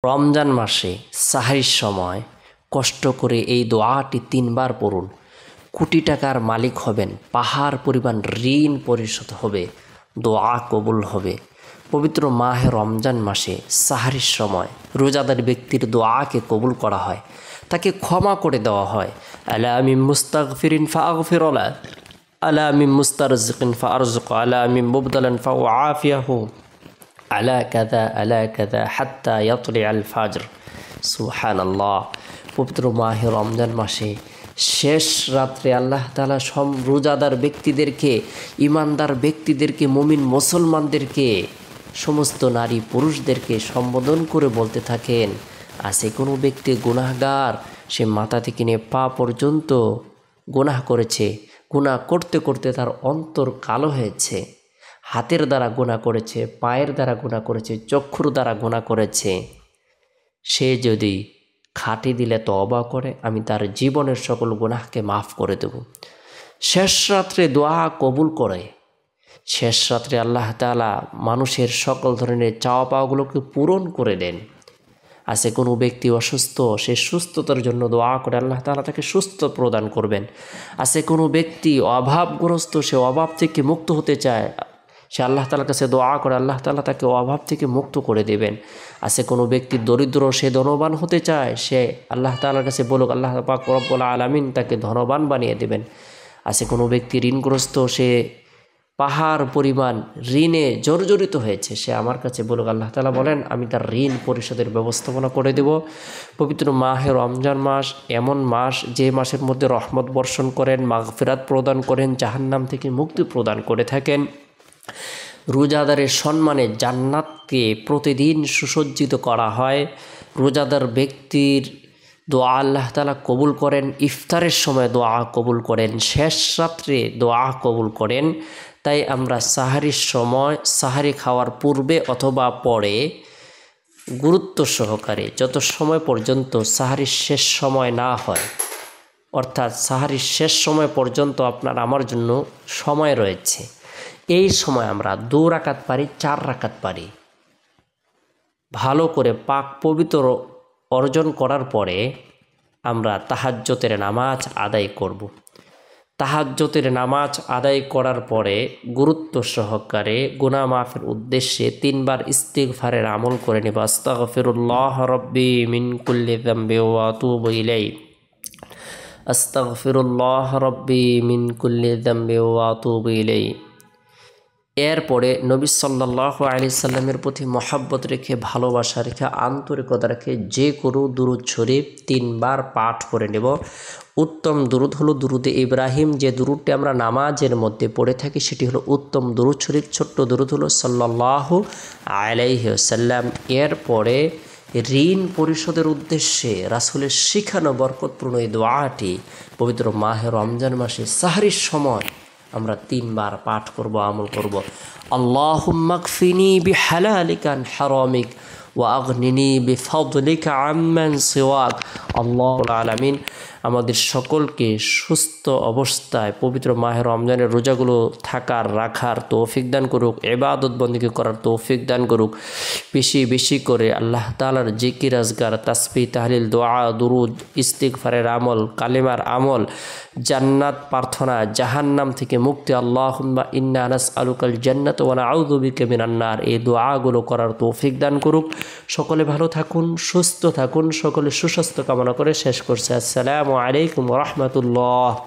রমজান মাসে সাহরির সময় কষ্ট করে এই দোয়াটি 3 বার পড়ুন। কোটি টাকার মালিক হবেন, পাহাড় পরিমাণ ঋণ পরিশোধ হবে, দোয়া কবুল হবে। পবিত্র মাহে রমজান মাসে সাহরির সময় রোজাদার ব্যক্তির দোয়াকে কবুল করা হয়, তাকে ক্ষমা করে দেওয়া হয়। আলা মিন মুস্তাগফিরিন ফাগফির লা, আলা মিন মুস্তারজিকিন ফারজুক, আলা মিন মুবদালান ফাআফিয়াহু, আলা কাযা হাত্তা ইয়াতলি আল ফাজর। সুবহানাল্লাহ। পবিত্র মাহে রমজান মাসে শেষ রাত্রে আল্লাহ তাআলা রোজাদার ব্যক্তিদেরকে, ইমানদার ব্যক্তিদেরকে, মুমিন মুসলমানদেরকে, সমস্ত নারী পুরুষদেরকে সম্বোধন করে বলতে থাকেন, আছে কোনো ব্যক্তি গুনাহগার, সে মাথা থেকে নিয়ে পা পর্যন্ত গুনাহ করেছে, গুনাহ করতে করতে তার অন্তর কালো হয়েছে, হাতের দ্বারা গুনাহ করেছে, পায়ের দ্বারা গুনাহ করেছে, চক্ষুর দ্বারা গুনাহ করেছে, সে যদি খাঁটি দিলে তওবা করে, আমি তার জীবনের সকল গুনাহকে মাফ করে দেব। শেষ রাত্রে দোয়া কবুল করে। শেষ রাত্রে আল্লাহ তাআলা মানুষের সকল ধরনের চাওয়া পাওয়াগুলোকে পূরণ করে দেন। আছে কোনো ব্যক্তি অসুস্থ, সে সুস্থতার জন্য দোয়া করে, আল্লাহ তাআলা তাকে সুস্থ প্রদান করবেন। আছে কোনো ব্যক্তি অভাবগ্রস্ত, সে অভাব থেকে মুক্ত হতে চায়, সে আল্লাহ তাআলার কাছে দোয়া করে, আল্লাহ তাআলা তাকে অভাব থেকে মুক্ত করে দেবেন। আছে কোনো ব্যক্তি দরিদ্র, সে ধনবান হতে চায়, সে আল্লাহ তাআলার কাছে বলুক, আল্লাহ পাক রব্বুল আলামিন তাকে ধনবান বানিয়ে দেবেন। আছে কোনো ব্যক্তি ঋণগ্রস্ত, সে পাহাড় পরিমাণ ঋণে জর্জরিত হয়েছে, সে আমার কাছে বলুক, আল্লাহ তাআলা বলেন আমি তার ঋণ পরিশোধের ব্যবস্থাপনা করে দেব। পবিত্র মাহে রমজান মাস এমন মাস, যে মাসের মধ্যে রহমত বর্ষণ করেন, মাগফিরাত প্রদান করেন, জাহান্নাম থেকে মুক্তি প্রদান করে থাকেন। রোজাদারের সম্মানে জান্নাতকে প্রতিদিন সুসজ্জিত করা হয়। রোজাদার ব্যক্তির দোয়া আল্লাহ তাআলা কবুল করেন, ইফতারের সময় দোয়া কবুল করেন, শেষ রাত্রে দোয়া কবুল করেন। তাই আমরা সাহারির সময়, সাহারি খাওয়ার পূর্বে অথবা পরে গুরুত্ব সহকারে, যত সময় পর্যন্ত সাহারির শেষ সময় না হয়, অর্থাৎ সাহারির শেষ সময় পর্যন্ত আপনার আমার জন্য সময় রয়েছে, এই সময় আমরা 2 রাকাত পারি, 4 রাকাত পারি, ভালো করে পাক পবিত্র অর্জন করার পরে আমরা তাহাজ্জুদের নামাজ আদায় করব। তাহাজ্জুদের নামাজ আদায় করার পরে গুরুত্ব সহকারে গুনাহ মাফের উদ্দেশ্যে 3 বার ইস্তিগফারের আমল করে নেব। আস্তাগফিরুল্লাহ রাব্বি মিন কুল্লি যামবি ওয়া আতুবু ইলাইহি, আস্তাগফিরুল্লাহ রাব্বি মিন কুল্লি যামবি ওয়া আতুবু ইলাইহি। এরপরে নবী সাল্লাল্লাহু আলাইহি সাল্লামের প্রতি মহব্বত রেখে, ভালোবাসা রেখে, আন্তরিকতা রেখে যে কোনো দুরূদ শরীফ 3 বার পাঠ করে নেব। উত্তম দুরূদ হলো দুরূদে ইব্রাহিম, যে দুরূদটি আমরা নামাজের মধ্যে পড়ে থাকি, সেটি হলো উত্তম দুরূদ শরীফ। ছোট্ট দুরূদ হলো সাল্লাল্লাহু আলাইহি ওয়াসাল্লাম। এরপরে ঋণ পরিশোধের উদ্দেশ্যে রাসূলের শিখানো বরকতপূর্ণ এই দোয়াটি পবিত্র মাহে রমজান মাসে সাহরির সময় আমরা 3 বার পাঠ করব, আমল করব। আল্লাহুম্মা কফিনি বিহালালিকা আন হারামিক ওয়া আগনিনি বিফাদলিকা আম্মান সিওয়াক। আল্লাহুল আলামিন আমাদের সকলকে সুস্থ অবস্থায় পবিত্র মাহে রমজানের রোজাগুলো থাকার, রাখার তৌফিক দান করুক, ইবাদত বন্দেগী করার তৌফিক দান করুক। বেশি বেশি করে আল্লাহ তাআলার জিকির, আজকার, তাসবিহ, তাহলিল, দোয়া, দুরূদ, ইস্তিগফারের আমল, কালিমার আমল, জান্নাত প্রার্থনা, জাহান্নাম থেকে মুক্তি, আল্লাহুম্মা ইন্না নাসআলুকাল জান্নাতা ওয়া নাউযু বিকা মিনান নার, এই দোয়াগুলো করার তৌফিক দান করুক। সকলে ভালো থাকুন, সুস্থ থাকুন, সকলে সুস্বাস্থ্য কামনা করে শেষ করছে। আসসালামু আলাইকুম ওয়া রাহমাতুল্লাহ।